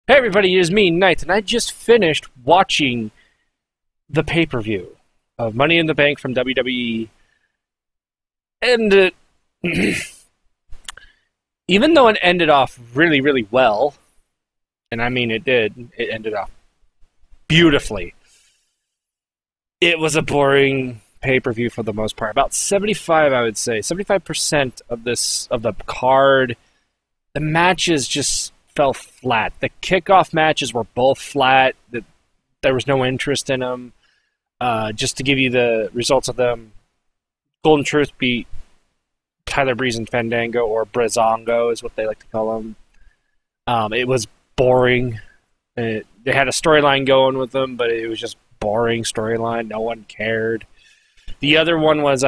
Hey everybody, it is me, Knight, and I just finished watching the pay-per-view of Money in the Bank from WWE. And even though it ended off really, really well, and I mean it did, it ended off beautifully, it was a boring pay-per-view for the most part. About 75, I would say, 75% of the card, the matches just fell flat. The kickoff matches were both flat. There was no interest in them. Just to give you the results of them, Golden Truth beat Tyler Breeze and Fandango, or Brazongo is what they like to call them. It was boring. They had a storyline going with them, but it was just boring storyline. No one cared. The other one was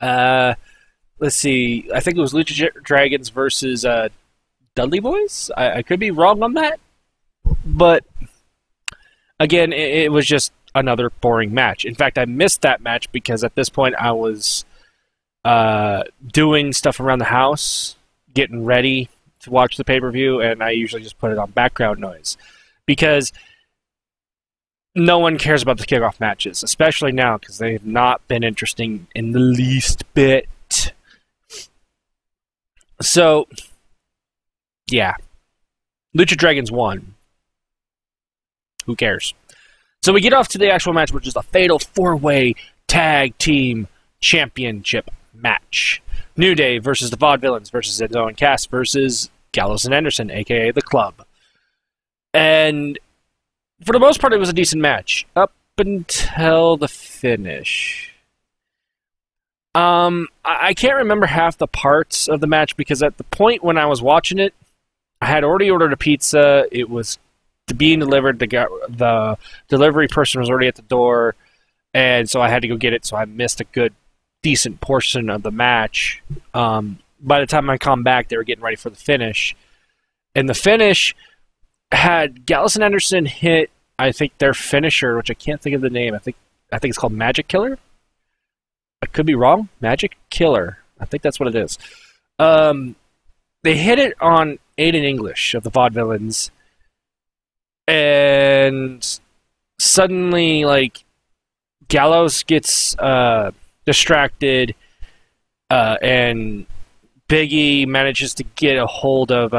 let's see. I think it was Lucha Dragons versus Dudley Boys? I could be wrong on that. But, again, it was just another boring match. In fact, I missed that match because at this point I was doing stuff around the house, getting ready to watch the pay-per-view, and I usually just put it on background noise. Because no one cares about the kickoff matches, especially now, because they have not been interesting in the least bit. So, yeah. Lucha Dragons won. Who cares? So we get off to the actual match, which is a fatal four-way tag team championship match. New Day versus the Vaudevillains versus Enzo and Cass versus Gallows and Anderson, a.k.a. The Club. And for the most part, it was a decent match. Up until the finish. I can't remember half the parts of the match because at the point when I was watching it, I had already ordered a pizza. It was being delivered. The delivery person was already at the door, and so I had to go get it. So I missed a good, decent portion of the match. By the time I come back, they were getting ready for the finish, and the finish had Gallows and Anderson hit, I think, their finisher, which I can't think of the name. I think it's called Magic Killer. I could be wrong. Magic Killer. I think that's what it is. They hit it on Aiden English of the Vaudevillains, and suddenly, like, Gallows gets distracted, and Biggie manages to get a hold of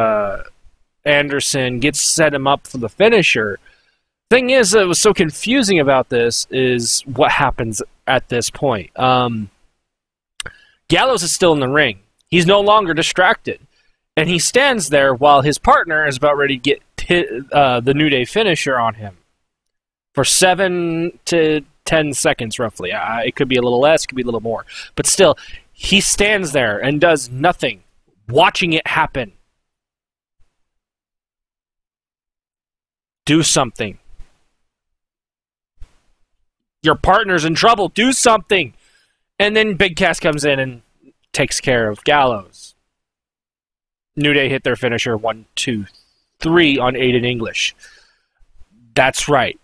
Anderson, set him up for the finisher. Thing is, that was so confusing about this is what happens at this point. Gallows is still in the ring. He's no longer distracted. And he stands there while his partner is about ready to get the New Day finisher on him. For 7 to 10 seconds, roughly. It could be a little less, it could be a little more. But still, he stands there and does nothing, watching it happen. Do something. Your partner's in trouble. Do something. And then Big Cass comes in and takes care of Gallows. New Day hit their finisher 1, 2, 3 on Aiden English. That's right.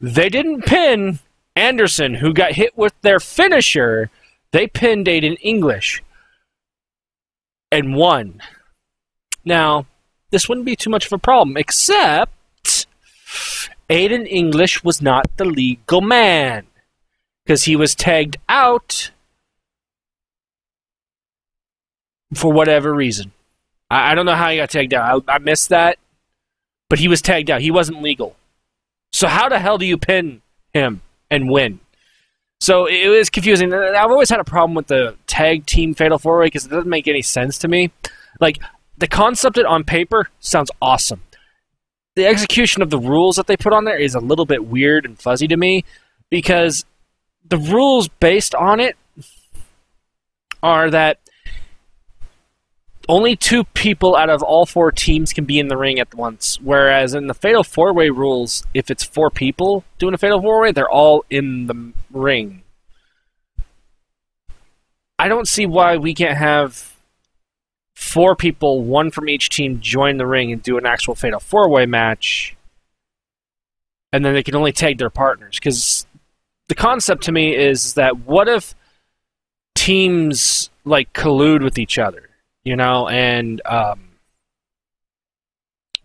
They didn't pin Anderson, who got hit with their finisher. They pinned Aiden English and won. Now, this wouldn't be too much of a problem, except Aiden English was not the legal man because he was tagged out for whatever reason. I don't know how he got tagged out. I missed that. But he was tagged out. He wasn't legal. So how the hell do you pin him and win? So it was confusing. I've always had a problem with the tag team fatal four-way because it doesn't make any sense to me. Like, the concept on paper sounds awesome. The execution of the rules that they put on there is a little bit weird and fuzzy to me because the rules based on it are that only 2 people out of all 4 teams can be in the ring at once, whereas in the Fatal 4-Way rules, if it's 4 people doing a Fatal 4-Way, they're all in the ring. I don't see why we can't have 4 people, 1 from each team, join the ring and do an actual Fatal 4-Way match, and then they can only tag their partners. Because the concept to me is that what if teams, like, collude with each other? You know, and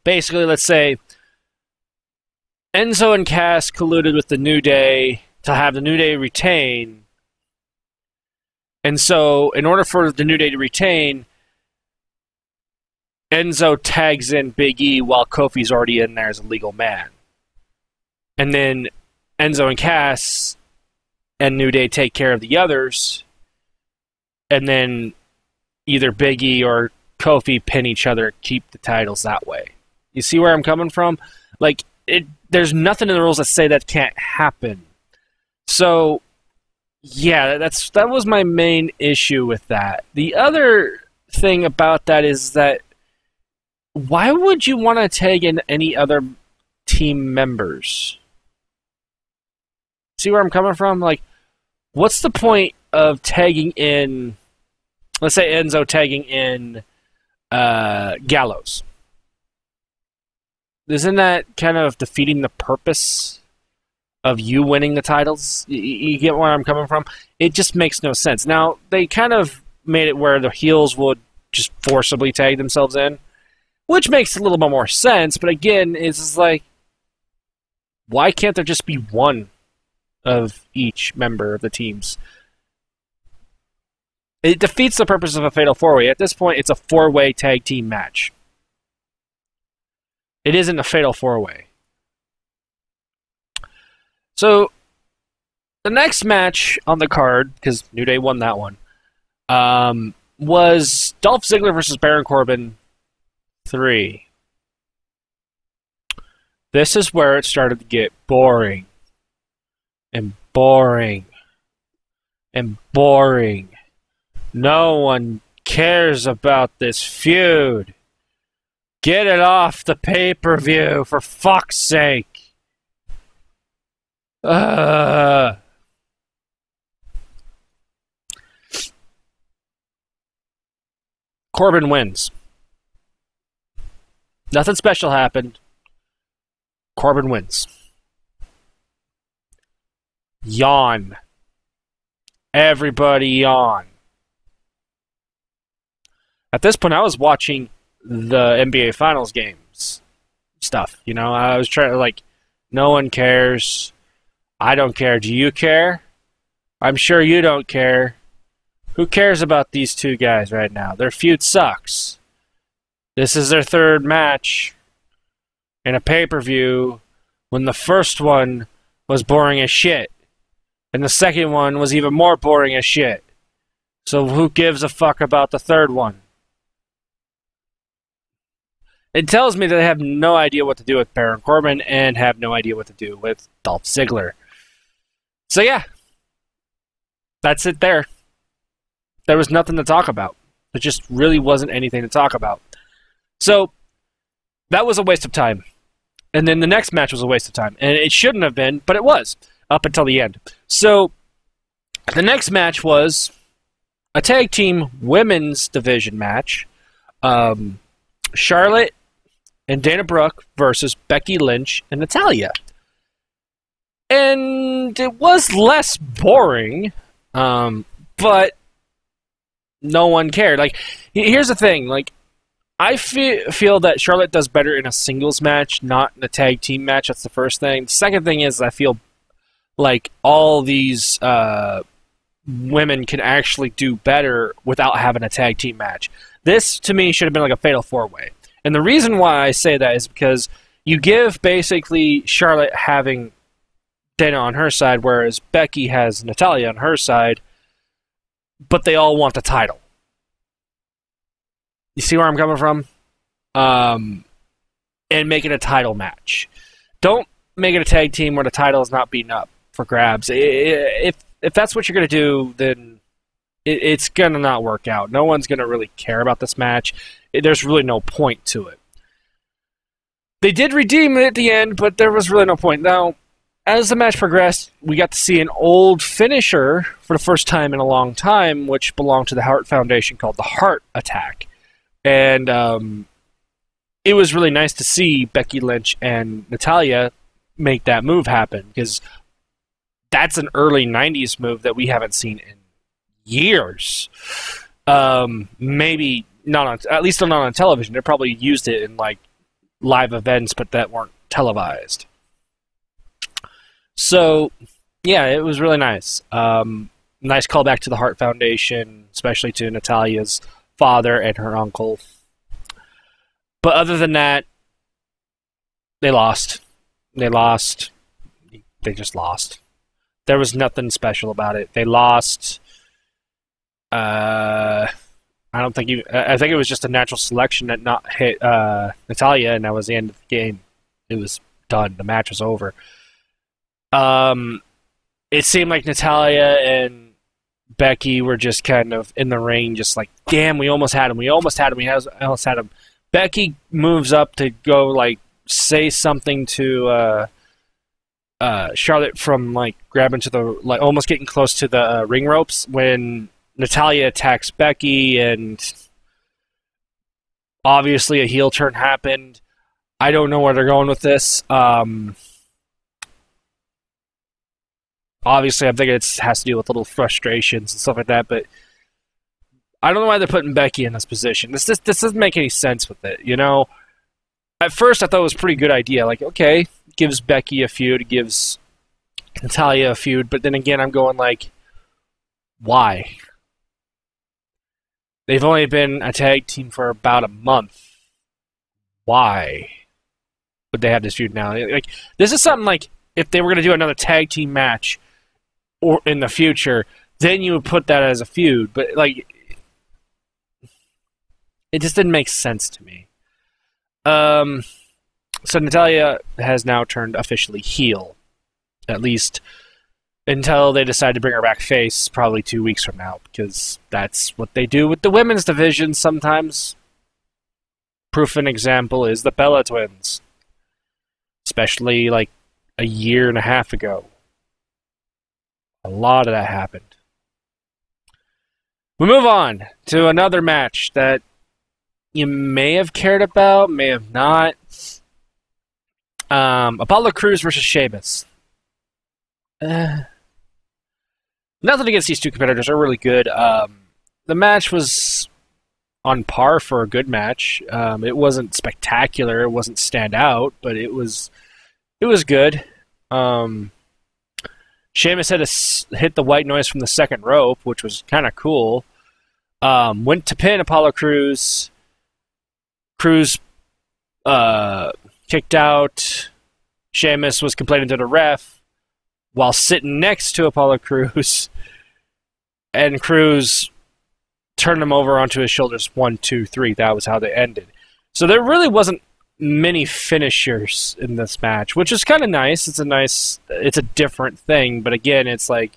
basically, let's say Enzo and Cass colluded with the New Day to have the New Day retain. And so, in order for the New Day to retain, Enzo tags in Big E while Kofi's already in there as a legal man. And then Enzo and Cass and New Day take care of the others. And then either Big E or Kofi pin each other, keep the titles that way. You see where I'm coming from? Like, there's nothing in the rules that say that can't happen. So, yeah, that was my main issue with that. The other thing about that is that why would you want to tag in any other team members? See where I'm coming from? Like, what's the point of tagging in, let's say Enzo tagging in Gallows? Isn't that kind of defeating the purpose of you winning the titles? You get where I'm coming from? It just makes no sense. Now, they kind of made it where the heels would just forcibly tag themselves in, which makes a little bit more sense, but again, it's like, why can't there just be one of each member of the teams? It defeats the purpose of a Fatal 4-Way. At this point, it's a 4-way tag team match. It isn't a Fatal 4-Way. So, the next match on the card, because New Day won that one, was Dolph Ziggler versus Baron Corbin 3. This is where it started to get boring. And boring. And boring. No one cares about this feud. Get it off the pay-per-view, for fuck's sake. Corbin wins. Nothing special happened. Corbin wins. Yawn. Everybody yawn. At this point, I was watching the NBA Finals games stuff. You know, I was trying to, like, no one cares. I don't care. Do you care? I'm sure you don't care. Who cares about these two guys right now? Their feud sucks. This is their third match in a pay-per-view when the first one was boring as shit. And the second one was even more boring as shit. So who gives a fuck about the third one? It tells me that they have no idea what to do with Baron Corbin and have no idea what to do with Dolph Ziggler. So yeah, that's it there. There was nothing to talk about. There just really wasn't anything to talk about. So that was a waste of time. And then the next match was a waste of time. And it shouldn't have been, but it was, up until the end. So the next match was a tag team women's division match. Charlotte and Dana Brooke versus Becky Lynch and Natalya. And it was less boring, but no one cared. Like, here's the thing. Like, I feel that Charlotte does better in a singles match, not in a tag team match. That's the first thing. The second thing is I feel like all these women can actually do better without having a tag team match. This, to me, should have been like a Fatal 4-Way. And the reason why I say that is because you give basically Charlotte having Dana on her side, whereas Becky has Natalya on her side, but they all want the title. You see where I'm coming from? And make it a title match. Don't make it a tag team where the title is not beaten up for grabs. If that's what you're going to do, then it's going to not work out. No one's going to really care about this match. There's really no point to it. They did redeem it at the end, but there was really no point. Now, as the match progressed, we got to see an old finisher for the first time in a long time, which belonged to the Hart Foundation, called the Heart Attack. And it was really nice to see Becky Lynch and Natalya make that move happen, because that's an early 90s move that we haven't seen in years. Maybe not on, at least not on television. They probably used it in like live events, but that weren't televised. So, yeah, it was really nice. Nice callback to the Hart Foundation, especially to Natalia's father and her uncle. But other than that, they lost. They lost. They just lost. There was nothing special about it. They lost. I don't think I think it was just a natural selection that not hit Natalya, and that was the end of the game. It was done. The match was over. It seemed like Natalya and Becky were just kind of in the ring, just like, damn, we almost had him. We almost had him. We almost had him. Becky moves up to go, like, say something to Charlotte from, like, grabbing to the, like, almost getting close to the ring ropes when Natalya attacks Becky, and obviously a heel turn happened. I don't know where they're going with this. Obviously, I think it has to do with little frustrations and stuff like that, but I don't know why they're putting Becky in this position. This doesn't make any sense with it, you know? At first, I thought it was a pretty good idea. Like, okay, gives Becky a feud, gives Natalya a feud, but then again, I'm going like, why? They've only been a tag team for about a month. Why would they have this feud now? Like, this is something like, if they were going to do another tag team match or in the future, then you would put that as a feud. But, like, it just didn't make sense to me. So Natalya has now turned officially heel. At least until they decide to bring her back face probably 2 weeks from now, because that's what they do with the women's division sometimes. Proof and example is the Bella Twins. Especially, like, a year and a half ago. A lot of that happened. We move on to another match that you may have cared about, may have not. Apollo Crews versus Sheamus. Nothing against these two competitors. They're really good. The match was on par for a good match. It wasn't spectacular. It wasn't stand out, but it was good. Sheamus had to hit the white noise from the second rope, which was kind of cool. Went to pin Apollo Crews. Crews kicked out. Sheamus was complaining to the ref while sitting next to Apollo Crews. And Crews turned him over onto his shoulders. 1, 2, 3. That was how they ended. So there really wasn't many finishers in this match, which is kind of nice. It's a different thing, but again, it's like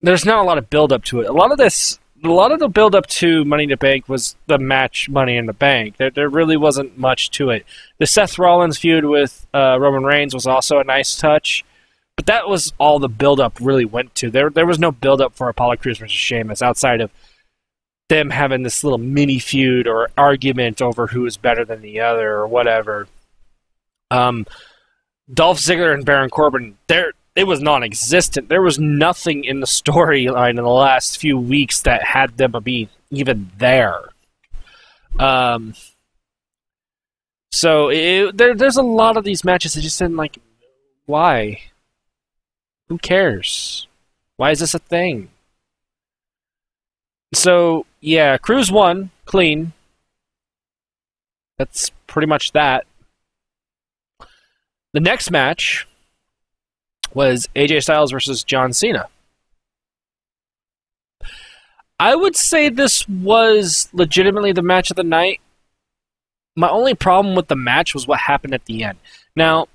there's not a lot of build up to it. A lot of the build up to Money in the Bank was the match Money in the Bank. There really wasn't much to it. The Seth Rollins feud with Roman Reigns was also a nice touch, but that was all the build up really went to. There was no build up for Apollo Crews versus Sheamus outside of them having this little mini feud or argument over who is better than the other or whatever. Dolph Ziggler and Baron Corbin, it was non-existent. There was nothing in the storyline in the last few weeks that had them be even there. So there's a lot of these matches that just didn't like. Why? Who cares? Why is this a thing? So, yeah, Crews won, clean. That's pretty much that. The next match was AJ Styles versus John Cena. I would say this was legitimately the match of the night. My only problem with the match was what happened at the end. Now,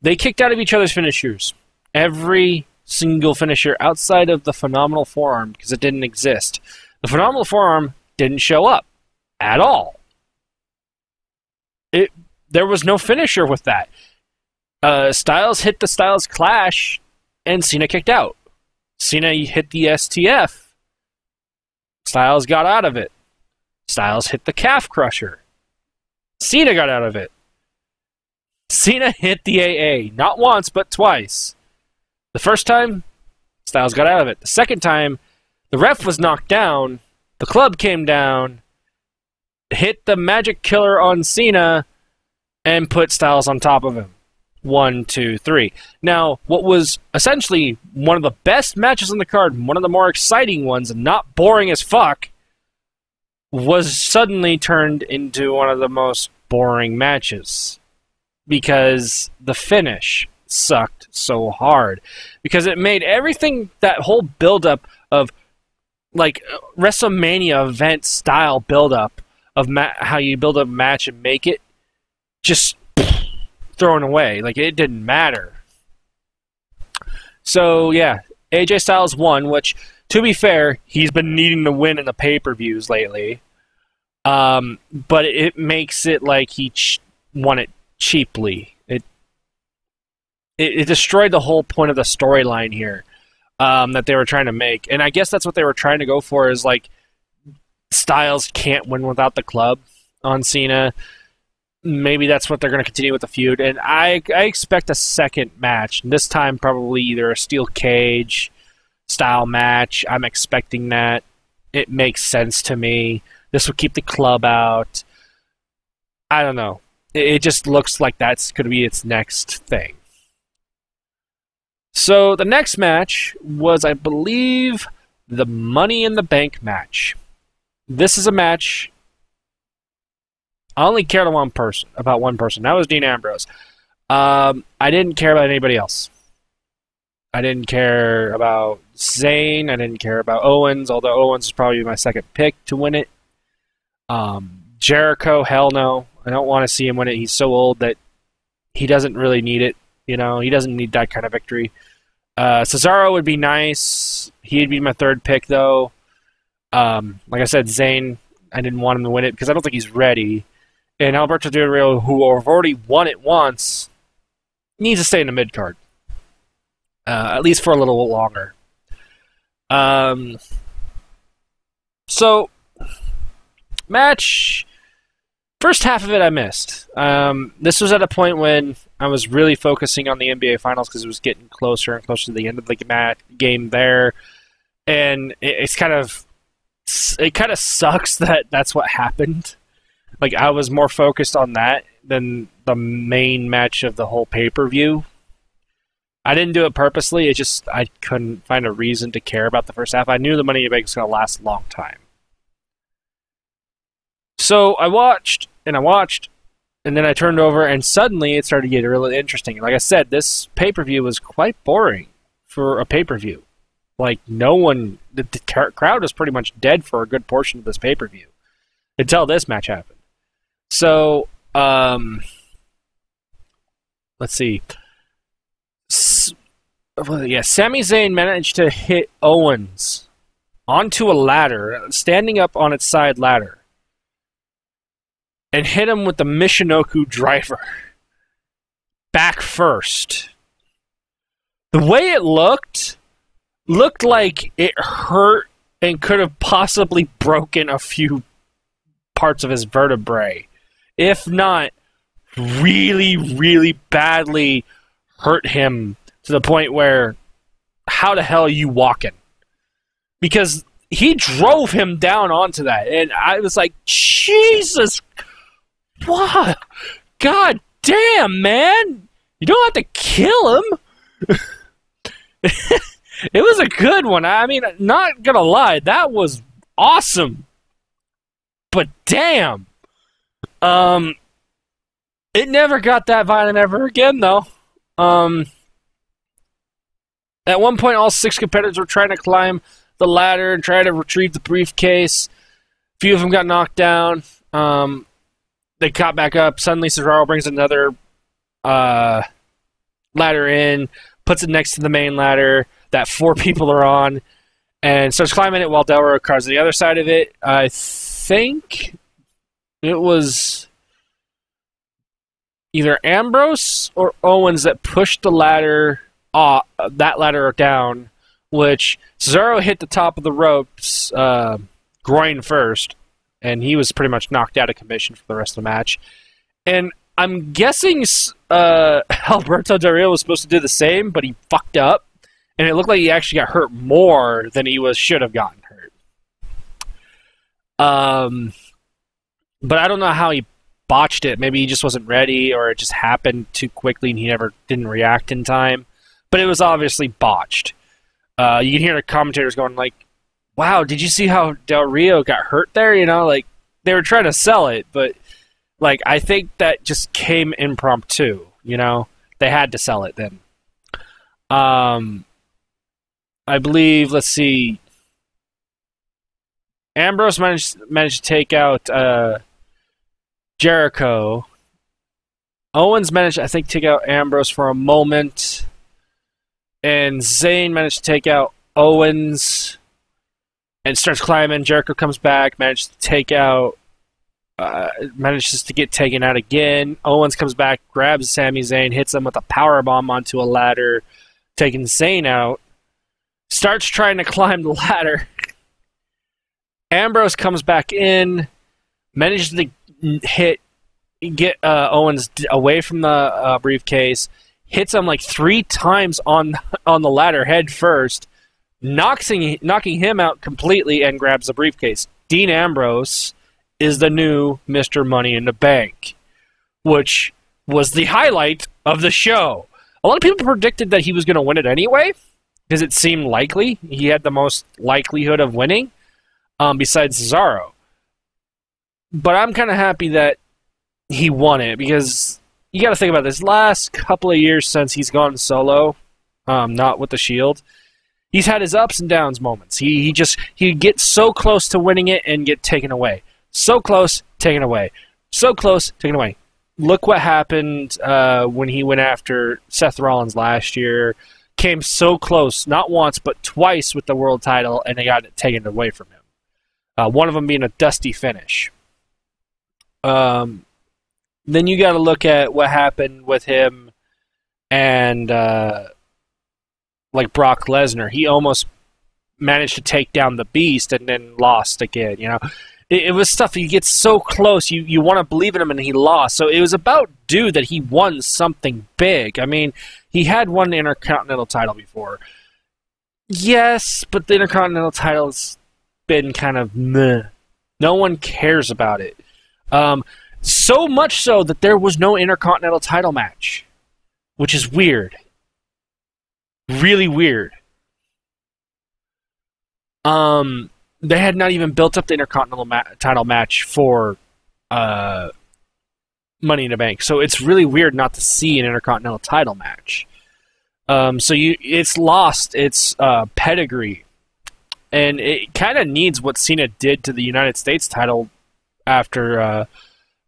they kicked out of each other's finishers. Every single finisher outside of the Phenomenal Forearm, because it didn't exist. The Phenomenal Forearm didn't show up at all. There was no finisher with that. Styles hit the Styles Clash, and Cena kicked out. Cena hit the STF. Styles got out of it. Styles hit the Calf Crusher. Cena got out of it. Cena hit the AA, not once, but twice. The first time, Styles got out of it. The second time, the ref was knocked down, the club came down, hit the Magic Killer on Cena, and put Styles on top of him. 1, 2, 3. Now, what was essentially one of the best matches on the card, one of the more exciting ones, and not boring as fuck, was suddenly turned into one of the most boring matches. Because the finish sucked so hard. Because it made everything, that whole build-up of, like, WrestleMania event style build-up of how you build up a match and make it, just thrown away. Like, it didn't matter. So, yeah, AJ Styles won, which, to be fair, he's been needing to win in the pay-per-views lately. But it makes it like he won it cheaply. It destroyed the whole point of the storyline here that they were trying to make. And I guess that's what they were trying to go for, is like, Styles can't win without the club on Cena. Maybe that's what they're going to continue with the feud. And I expect a second match. This time probably either a steel cage style match. I'm expecting that. It makes sense to me. This will keep the club out. I don't know. It just looks like that's going to be its next thing. So the next match was, I believe, the Money in the Bank match. This is a match I only cared about one person. That was Dean Ambrose. I didn't care about anybody else. I didn't care about Zayn. I didn't care about Owens, although Owens is probably my second pick to win it. Jericho, hell no. I don't want to see him win it. He's so old that he doesn't really need it. You know, he doesn't need that kind of victory. Cesaro would be nice. He'd be my third pick, though. Like I said, Zayn, I didn't want him to win it because I don't think he's ready. And Alberto Del Rio, who have already won it once, needs to stay in the mid-card. At least for a little longer. So, match... First half of it I missed. This was at a point when I was really focusing on the NBA Finals because it was getting closer and closer to the end of the game there. And it kind of sucks that that's what happened. Like, I was more focused on that than the main match of the whole pay-per-view. I didn't do it purposely. I couldn't find a reason to care about the first half. I knew the Money in the Bank was going to last a long time. So I watched, and then I turned over, and suddenly it started getting really interesting. Like I said, this pay-per-view was quite boring for a pay-per-view. Like, the crowd was pretty much dead for a good portion of this pay-per-view until this match happened. So, let's see. Sami Zayn managed to hit Owens onto a ladder, standing up on its side ladder, and hit him with the Michinoku driver. Back first. The way it looked like it hurt and could have possibly broken a few parts of his vertebrae. If not, really, really badly hurt him to the point where, how the hell are you walking? Because he drove him down onto that, and I was like, Jesus, what? God damn, man! You don't have to kill him! It was a good one. I mean, not gonna lie, that was awesome. But damn! It never got that violent ever again, though. At one point, all 6 competitors were trying to climb the ladder and try to retrieve the briefcase. A few of them got knocked down. They caught back up. Suddenly, Cesaro brings another ladder in, puts it next to the main ladder that 4 people are on, and starts climbing it while Del Rio crawls to the other side of it. I think it was either Ambrose or Owens that pushed the ladder down, which Cesaro hit the top of the ropes groin first, and he was pretty much knocked out of commission for the rest of the match. And I'm guessing Alberto Del Rio was supposed to do the same, but he fucked up, and it looked like he actually got hurt more than he should have gotten hurt. But I don't know how he botched it. Maybe he just wasn't ready, or it just happened too quickly and he didn't react in time. But it was obviously botched. You can hear the commentators going like, "Wow, did you see how Del Rio got hurt there?" You know, like they were trying to sell it, but like I think that just came impromptu. You know, they had to sell it then. I believe. Let's see. Ambrose managed to take out Jericho. Owens managed, I think, to take out Ambrose for a moment. And Zayn managed to take out Owens. And starts climbing. Jericho comes back, manages to take out... manages to get taken out again. Owens comes back, grabs Sami Zayn, hits him with a powerbomb onto a ladder, taking Zayn out. Starts trying to climb the ladder. Ambrose comes back in, manages to get Owens away from the briefcase, hits him like 3 times on the ladder head first, knocking him out completely, and grabs the briefcase. Dean Ambrose is the new Mr. Money in the Bank, which was the highlight of the show. A lot of people predicted that he was going to win it anyway, because it seemed likely. He had the most likelihood of winning. Besides Cesaro. But I'm kind of happy that he won it, because you got to think about this. Last couple of years since he's gone solo, not with the Shield, he's had his ups and downs moments. He gets so close to winning it and get taken away. So close, taken away. So close, taken away. Look what happened when he went after Seth Rollins last year. Came so close, not once, but twice with the world title, and they got it taken away from him. One of them being a dusty finish. Then you got to look at what happened with him and like Brock Lesnar. He almost managed to take down the Beast and then lost again. You know, it was stuff. He gets so close, you want to believe in him, and he lost. So it was about due that he won something big. I mean, he had won the Intercontinental title before. Yes, but the Intercontinental title's been kind of meh. No one cares about it. So much so that there was no Intercontinental title match, which is weird. Really weird. They had not even built up the Intercontinental title match for Money in the Bank, so it's really weird not to see an Intercontinental title match. It's lost its pedigree. And it kind of needs what Cena did to the United States title after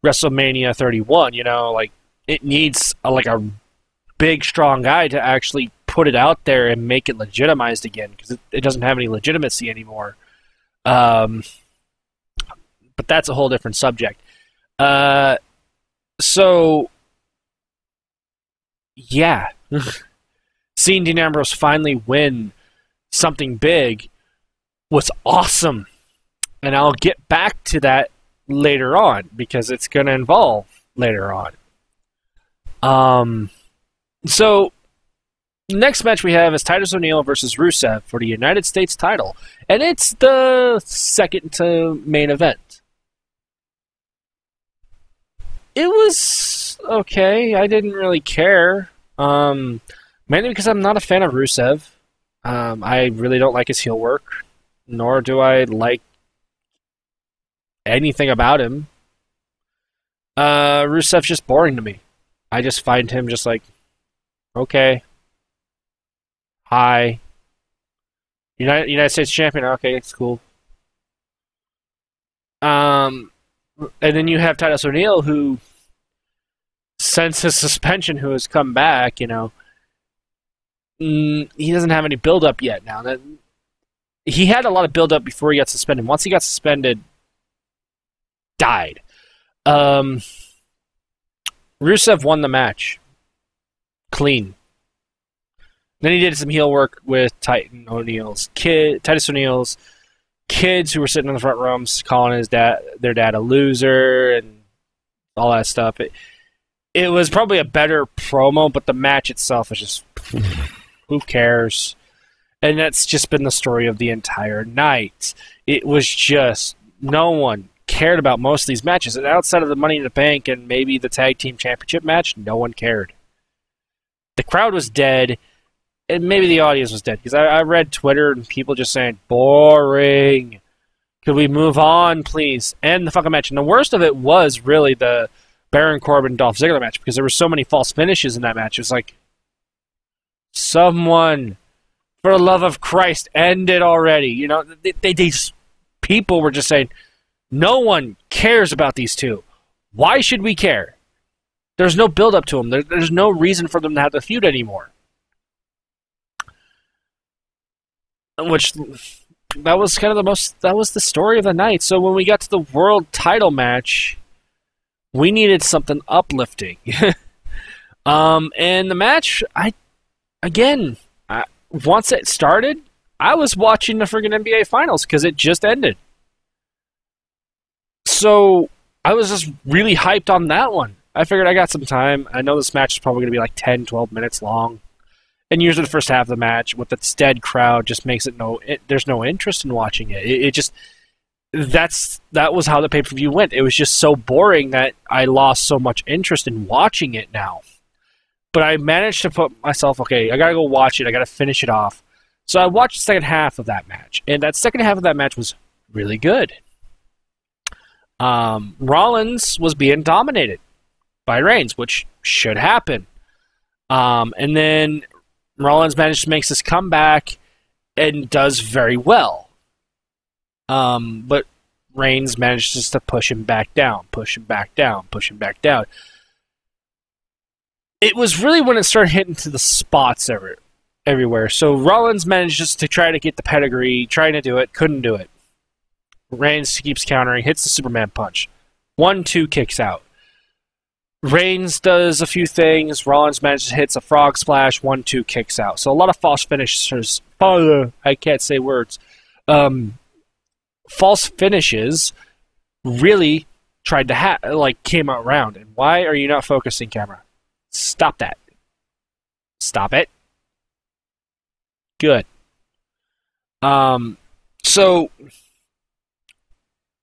WrestleMania 31. You know, like it needs a big, strong guy to actually put it out there and make it legitimized again, because it doesn't have any legitimacy anymore. But that's a whole different subject. So, yeah, seeing Dean Ambrose finally win something big was awesome, and I'll get back to that later on, because it's going to involve later on. So, next match we have is Titus O'Neil versus Rusev for the United States title, and it's the second to main event. It was okay. I didn't really care, mainly because I'm not a fan of Rusev. I really don't like his heel work, nor do I like anything about him. Rusev's just boring to me. I just find him just like, okay, hi, United States champion, okay, it's cool. And then you have Titus O'Neil, who, since his suspension, who has come back, you know, he doesn't have any build-up yet now. He had a lot of build-up before he got suspended. Once he got suspended, died. Rusev won the match. Clean. Then he did some heel work with Titus O'Neil's kids who were sitting in the front rows calling their dad a loser and all that stuff. It was probably a better promo, but the match itself is just, who cares? And that's just been the story of the entire night. It was just, no one cared about most of these matches. And outside of the Money in the Bank and maybe the Tag Team Championship match, no one cared. The crowd was dead, and maybe the audience was dead. Because I read Twitter and people just saying, boring. Could we move on, please? End the fucking match. And the worst of it was really the Baron Corbin-Dolph Ziggler match, because there were so many false finishes in that match. It was like, someone, for the love of Christ, end it already. You know, these people were just saying, no one cares about these two. Why should we care? There's no build-up to them. There's no reason for them to have the feud anymore. Which, that was kind of that was the story of the night. So when we got to the world title match, we needed something uplifting. And the match, once it started, I was watching the friggin' NBA Finals because it just ended. So I was just really hyped on that one. I figured I got some time. I know this match is probably going to be like 10, 12 minutes long. And usually the first half of the match with its dead crowd just makes there's no interest in watching it. That was how the pay-per-view went. It was just so boring that I lost so much interest in watching it now. But I managed to put myself, okay, I gotta go watch it. I gotta finish it off. So I watched the second half of that match. And that second half of that match was really good. Rollins was being dominated by Reigns, which should happen. And then Rollins managed to make this comeback and does very well. But Reigns manages to push him back down, push him back down, push him back down. It was really when it started hitting to the spots everywhere. So Rollins manages to try to get the pedigree, trying to do it, couldn't do it. Reigns keeps countering, hits the Superman punch. 1-2 kicks out. Reigns does a few things. Rollins manages to hit a frog splash. 1-2 kicks out. So a lot of false finishers. I can't say words. False finishes really tried to came out round. And why are you not focusing, camera? Stop that. Stop it. Good. So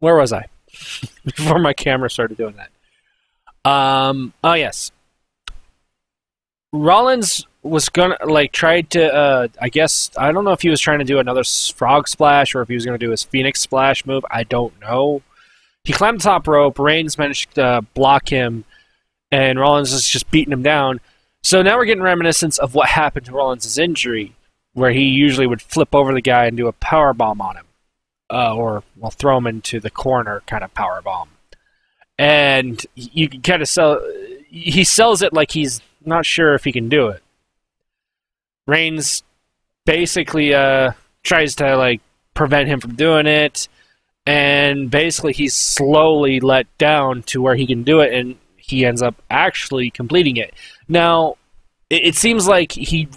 where was I? Before my camera started doing that. Oh yes. Rollins was gonna tried to I guess I don't know if he was trying to do another frog splash or if he was gonna do his Phoenix Splash move. I don't know. He climbed the top rope. Reigns managed to block him, and Rollins is just beating him down. So now we're getting reminiscence of what happened to Rollins' injury, where he usually would flip over the guy and do a power bomb on him, or throw him into the corner kind of power bomb. And you can kind of he sells it like he's not sure if he can do it. Reigns basically tries to prevent him from doing it, and basically he's slowly let down to where he can do it, and he ends up actually completing it. Now, it seems like he,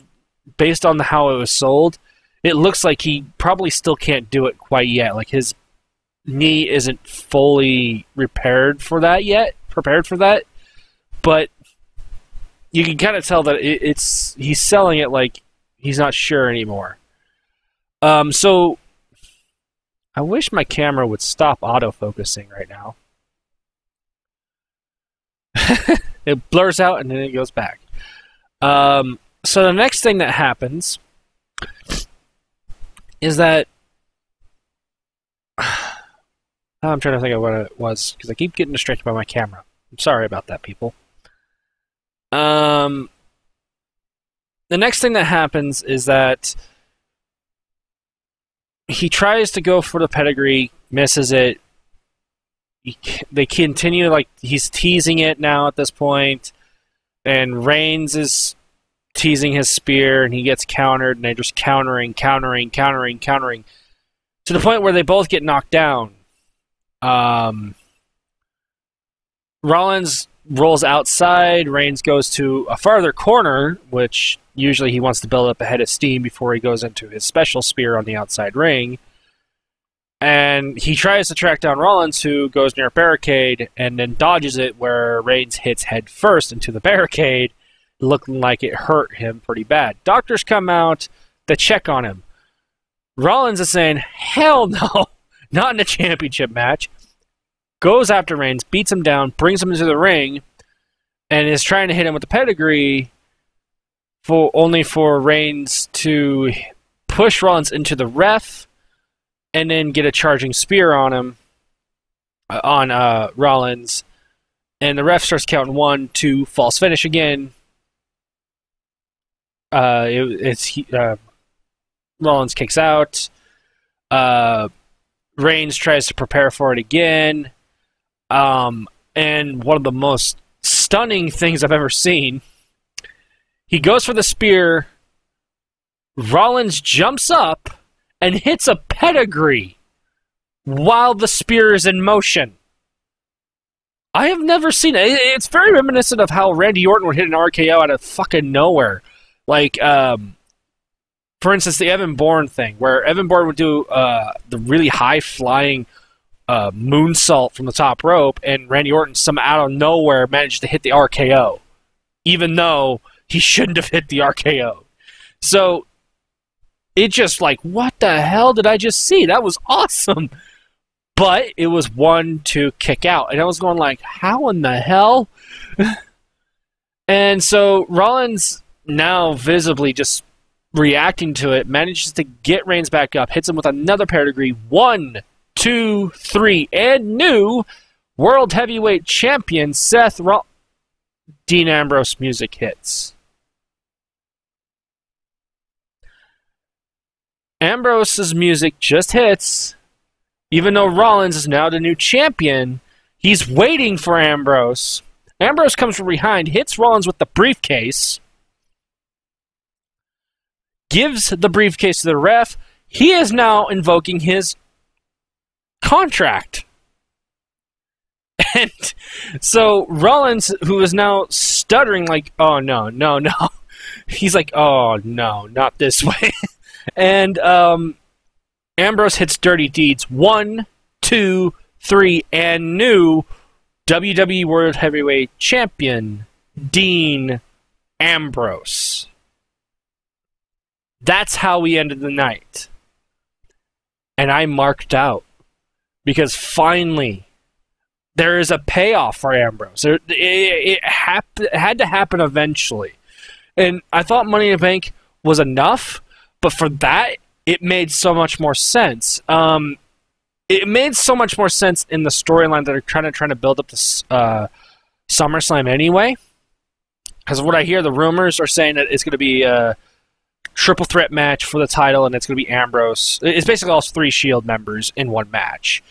based on how it was sold, it looks like he probably still can't do it quite yet. Like his knee isn't fully prepared for that yet, but you can kind of tell that he's selling it like he's not sure anymore. So I wish my camera would stop autofocusing right now. It blurs out and then it goes back. So the next thing that happens is that I'm trying to think of what it was because I keep getting distracted by my camera. I'm sorry about that, people. The next thing that happens is that he tries to go for the pedigree, misses it. They continue, he's teasing it now at this point, and Reigns is teasing his spear, and he gets countered, and they're just countering, to the point where they both get knocked down. Rollins rolls outside, Reigns goes to a farther corner, which usually he wants to build up a head of steam before he goes into his special spear on the outside ring. And he tries to track down Rollins, who goes near a barricade, and then dodges it where Reigns hits head first into the barricade, looking like it hurt him pretty bad. Doctors come out to check on him. Rollins is saying, hell no, not in a championship match. goes after Reigns, beats him down, brings him into the ring, and is trying to hit him with the pedigree, only for Reigns to push Rollins into the ref and then get a charging spear on him, on Rollins. And the ref starts counting 1, 2, false finish again. Rollins kicks out. Reigns tries to prepare for it again. And one of the most stunning things I've ever seen, he goes for the spear. Rollins jumps up and hits a pedigree while the spear is in motion. I have never seen it. It's very reminiscent of how Randy Orton would hit an RKO out of fucking nowhere. Like, for instance, the Evan Bourne thing, where Evan Bourne would do the really high-flying moonsault from the top rope, and Randy Orton, some out of nowhere, managed to hit the RKO, even though he shouldn't have hit the RKO. So, it just like, what the hell did I just see? That was awesome! But it was 1, 2, kick out. And I was going like, how in the hell? And so Rollins, now visibly just reacting to it, manages to get Reigns back up, hits him with another pedigree. 1, 2, 3, and new World Heavyweight Champion Seth Rollins. Dean Ambrose music hits. Ambrose's music just hits. Even though Rollins is now the new champion, he's waiting for Ambrose. Ambrose comes from behind, hits Rollins with the briefcase, gives the briefcase to the ref. He is now invoking his contract. And so Rollins, who is now stuttering like, oh, no, no, no. He's like, oh, no, not this way. And Ambrose hits Dirty Deeds. 1, 2, 3, and new WWE World Heavyweight Champion, Dean Ambrose. That's how we ended the night. And I marked out. Because finally, there is a payoff for Ambrose. It had to happen eventually. And I thought Money in the Bank was enough, but for that, it made so much more sense. It made so much more sense in the storyline that are trying to build up to SummerSlam anyway. Because what I hear, the rumors are saying that it's going to be a triple threat match for the title, and it's going to be Ambrose. It's basically all 3 Shield members in one match.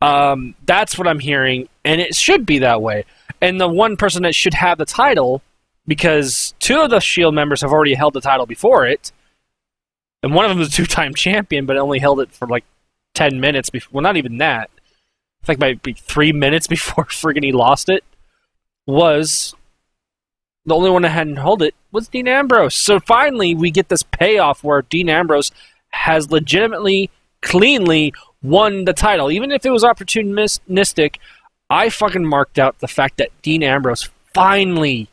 That's what I'm hearing, and it should be that way. And the one person that should have the title, because 2 of the Shield members have already held the title before it, and one of them is a 2-time champion, but only held it for like 10 minutes before. Well, not even that. I think maybe 3 minutes before friggin' he lost it. Was the only one that hadn't held it was Dean Ambrose. So finally, we get this payoff where Dean Ambrose has legitimately, cleanly won the title. Even if it was opportunistic, I fucking marked out the fact that Dean Ambrose finally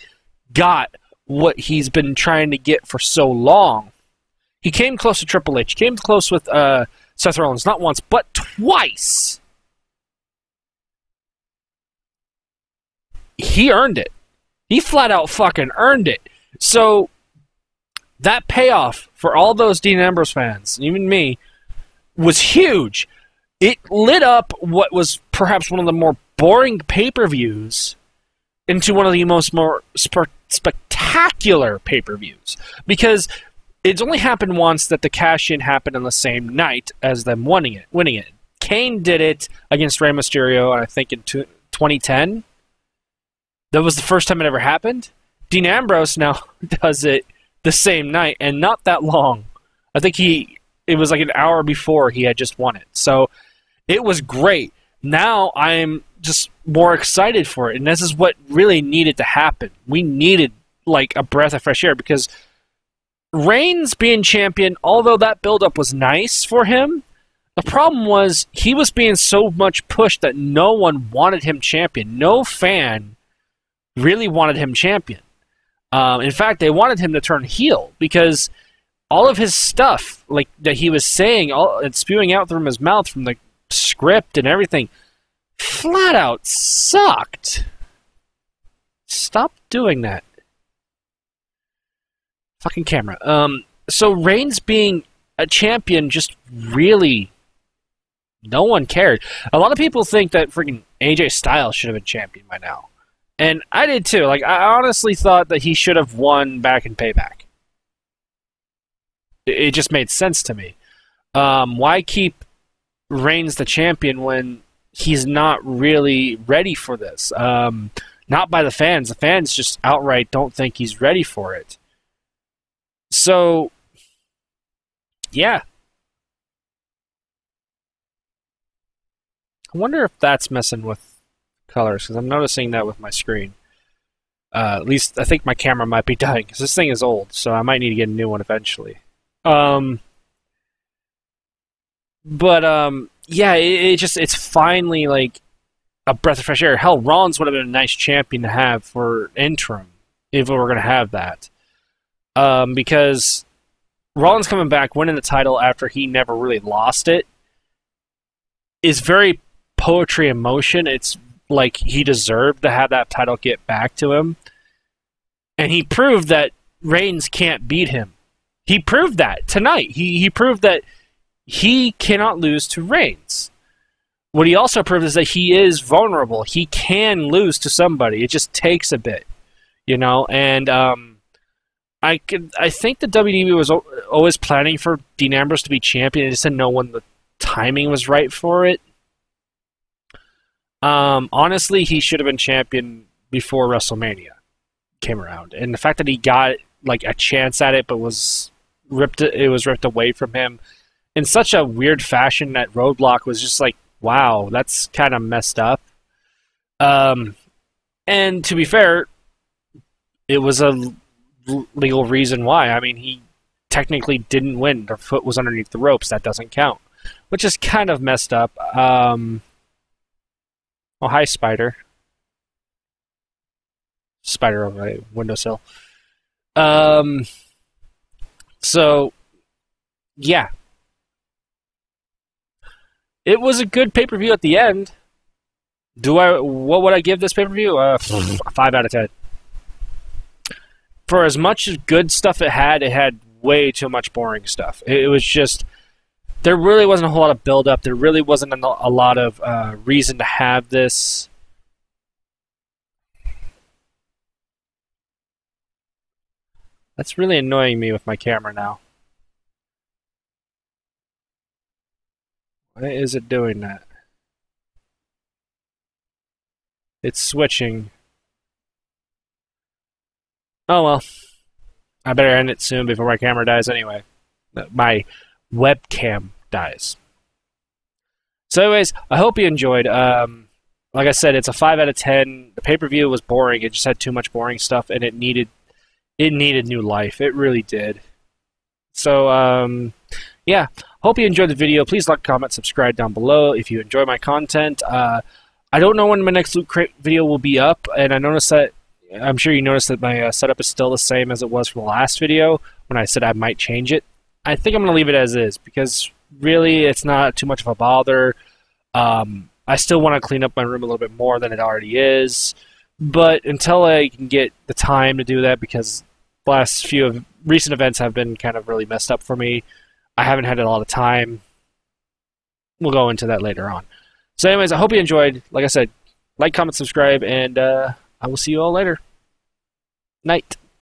got what he's been trying to get for so long. He came close to Triple H. Came close with Seth Rollins, not once, but twice. He earned it. He flat out fucking earned it. So, that payoff for all those Dean Ambrose fans, even me, was huge. It lit up what was perhaps one of the more boring pay-per-views into one of the more spectacular pay-per-views. Because it's only happened once that the cash-in happened on the same night as them winning it. Kane did it against Rey Mysterio, I think in 2010. That was the first time it ever happened. Dean Ambrose now does it the same night, and not that long. I think it was like an hour before he had just won it. So it was great. Now I'm just more excited for it, and this is what really needed to happen. We needed like a breath of fresh air, because Reigns being champion, although that build-up was nice for him, the problem was he was being so much pushed that no one wanted him champion. No fan really wanted him champion. In fact, they wanted him to turn heel, because all of his stuff, like that he was saying and spewing out from his mouth, from the script and everything, flat out sucked. Stop doing that. Fucking camera. So Reigns being a champion just really... No one cared. A lot of people think that freaking AJ Styles should have been champion by now. And I did too. Like, I honestly thought that he should have won back in Payback. It just made sense to me. Why keep Reigns the champion when he's not really ready for this? Not by the fans. The fans just outright don't think he's ready for it. So, yeah. I wonder if that's messing with colors, because I'm noticing that with my screen. At least I think my camera might be dying, because this thing is old, so I might need to get a new one eventually. Yeah, it's finally like a breath of fresh air. Hell, Rollins would have been a nice champion to have for interim, if we were going to have that. Because Rollins coming back, winning the title after he never really lost it, is very poetry in motion. It's like he deserved to have that title get back to him. And he proved that Reigns can't beat him. He proved that tonight. He proved that he cannot lose to Reigns. What he also proved is that he is vulnerable. He can lose to somebody. It just takes a bit, you know. And I think the WWE was always planning for Dean Ambrose to be champion. They just didn't know when the timing was right for it. Honestly, he should have been champion before WrestleMania came around, and the fact that he got like a chance at it, but was ripped away from him in such a weird fashion that Roadblock was just like, wow, that's kind of messed up. And to be fair, it was a legal reason why. I mean, he technically didn't win. Their foot was underneath the ropes. That doesn't count, which is kind of messed up. Oh, hi, Spider. Spider on my windowsill. So, yeah. It was a good pay-per-view at the end. What would I give this pay-per-view? 5 out of 10. For as much good stuff it had way too much boring stuff. It was just... There really wasn't a whole lot of build-up. There really wasn't a lot of reason to have this. That's really annoying me with my camera now. Why is it doing that? It's switching. Oh well. I better end it soon before my camera dies anyway. My webcam dies. So anyways, I hope you enjoyed. Like I said, it's a 5 out of 10. The pay-per-view was boring. It just had too much boring stuff, and it needed new life. It really did. So, yeah. Hope you enjoyed the video. Please like, comment, subscribe down below if you enjoy my content. I don't know when my next Loot Crate video will be up, and I'm sure you noticed that my setup is still the same as it was from the last video when I said I might change it. I think I'm going to leave it as is because really it's not too much of a bother. I still want to clean up my room a little bit more than it already is, but until I can get the time to do that, because the last few recent events have been kind of really messed up for me, I haven't had a lot of time. We'll go into that later on. So anyways, I hope you enjoyed. Like I said, like, comment, subscribe, and I will see you all later. Night.